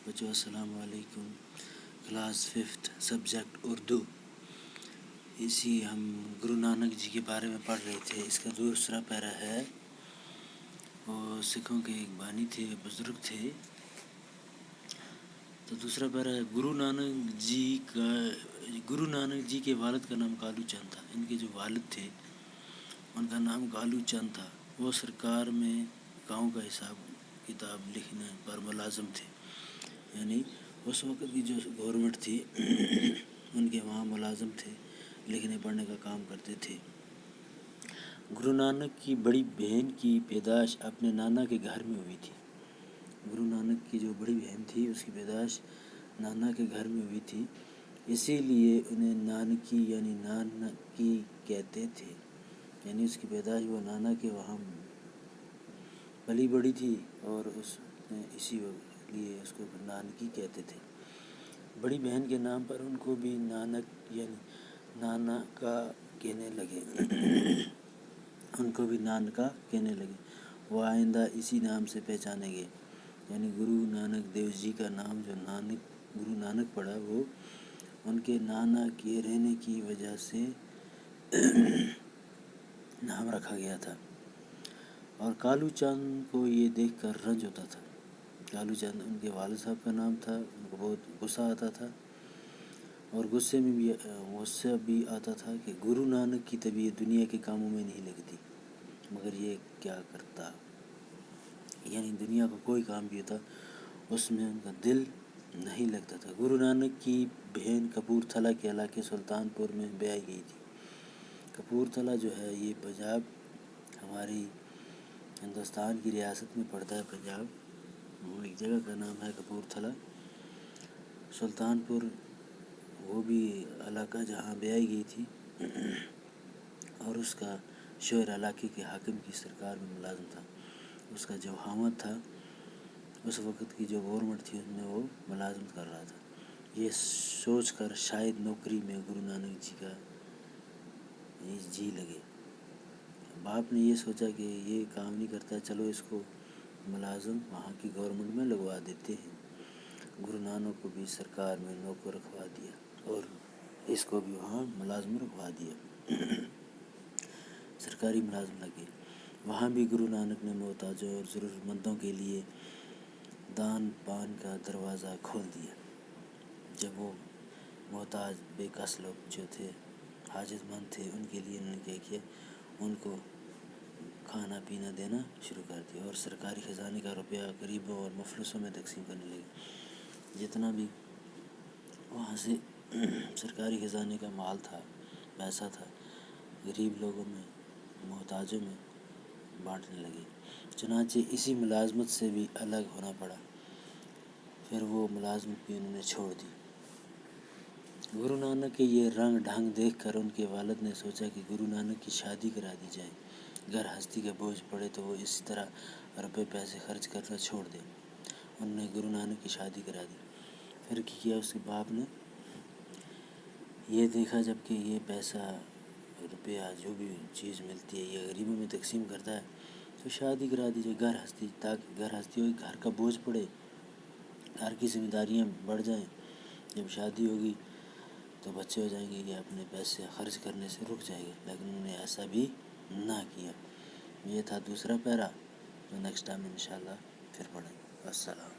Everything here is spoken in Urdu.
بچوں السلام علیکم۔ Class 5 subject Urdu. ہم گرو نانک جی کے بارے میں پڑھ رہے تھے۔ اس کا دوسرا پیرا ہے، وہ سکھوں کے ایک بانی تھے، بزرگ تھے۔ تو دوسرا پیرا ہے گرو نانک جی کے والد کا نام کالو چند تھا۔ ان کے جو والد تھے ان کا نام کالو چند تھا۔ وہ سرکار میں گاؤں کا حساب کتاب لکھنے پر ملازم تھے، یعنی اس وقت کی جو گورنمنٹ تھی ان کے وہاں ملازم تھے، لکھنے پڑھنے کا کام کرتے تھے۔ گرو نانک کی بڑی بہن کی پیدائش اپنے نانا کے گھر میں ہوئی تھی۔ گرو نانک کی جو بڑی بہن تھی اس کی پیدائش نانا کے گھر میں ہوئی تھی، اسی لیے انہیں نانکی یعنی نانکی کہتے تھے، یعنی اس کی پیدائش وہ نانا کے وہاں پلی بڑی تھی اور اسی لیے اس کو نانکی کہتے تھے۔ بڑی بہن کے نام پر ان کو بھی نانک یعنی نانا کا کہنے لگے۔ وہ آئندہ اسی نام سے پہچانے گئے، یعنی گرو نانک دیو جی کا نام جو گرو نانک پڑا وہ ان کے نانا کے رہنے کی وجہ سے نام رکھا گیا تھا۔ اور کالو چند کو یہ دیکھ کر رنج ہوتا تھا۔ کالو چند ان کے والد صاحب کا نام تھا۔ ان کو بہت غصہ آتا تھا، اور غصے بھی آتا تھا کہ گرو نانک کی طبیعت دنیا کے کاموں میں نہیں لگتی، مگر یہ کیا کرتا، یعنی دنیا کا کوئی کام بھی ہوتا اس میں ان کا دل نہیں لگتا تھا۔ گرو نانک کی بہن کپور تھلہ کے علاقے سلطان پور میں بیائی گئی تھی۔ کپور تھلہ جو ہے یہ پنجاب، ہماری ہندوستان کی ریاست میں پڑتا ہے پنجاب۔ وہ ایک جگہ کا نام ہے کپور تھلہ۔ سلطان پور وہ بھی علاقہ جہاں بیائی گئی تھی، اور اس کا شوہر علاقے کے حاکم کی سرکار میں ملازم تھا۔ اس کا جو حامد تھا اس وقت کی جو گورنمنٹ تھی اس میں وہ ملازمت کر رہا تھا۔ یہ سوچ کر شاید نوکری میں گرو نانک جی کا جی لگے۔ باپ نے یہ سوچا کہ یہ کام نہیں کرتا، چلو اس کو ملازم وہاں کی گورنمنٹ میں لگوا دیتے ہیں۔ گرو نانک کو بھی سرکار میں نوکر رکھوا دیا اور اس کو بھی وہاں ملازم رکھوا دیا، سرکاری ملازم لگے۔ وہاں بھی گرو نانک نے محتاجوں اور ضرورت مندوں کے لیے دان پان کا دروازہ کھول دیا۔ جب وہ محتاج بے کس لوگ جو تھے، حاجت مند تھے، ان کے لیے انہوں نے کیا کیا، ان کو کھانا پینا دینا شروع کر دیا، اور سرکاری خزانے کا روپیہ غریبوں اور مفلسوں میں تقسیم کرنے لگے۔ جتنا بھی وہاں سے سرکاری خزانے کا مال تھا، پیسہ تھا، غریب لوگوں میں، محتاجوں میں بانٹنے لگے۔ چنانچہ اسی ملازمت سے بھی الگ ہونا پڑا، پھر وہ ملازمت بھی انہوں نے چھوڑ دی۔ گرو نانک کے یہ رنگ ڈھنگ دیکھ کر ان کے والد نے سوچا کہ گرو نانک کی شادی کرا دی جائے، گھر ہستی کا بوجھ پڑے تو وہ اسی طرح روپے پیسے خرچ کرنا چھوڑ دے۔ انہوں نے گرو نانک کی شادی کرا دی۔ پھر کیا اس کے باپ نے یہ دیکھا، جب کہ یہ پیسہ روپیہ جو بھی چیز ملتی ہے یہ غریبوں میں تقسیم کرتا ہے، تو شادی کرا دی جائے، گھر ہستی، تاکہ گھر ہستی ہوگی، گھر کا بوجھ پڑے، گھر کی ذمہ داریاں بڑھ جائیں۔ جب شادی ہوگی تو بچے ہو جائیں گے، یہ اپنے پیسے خرچ کرنے سے رک جائے گا، لیکن انہوں نے ایسا بھی نہ کیا۔ یہ تھا دوسرا پیرا، تو نیکسٹ ٹائم انشاءاللہ پھر پڑھیں گے۔ السلام۔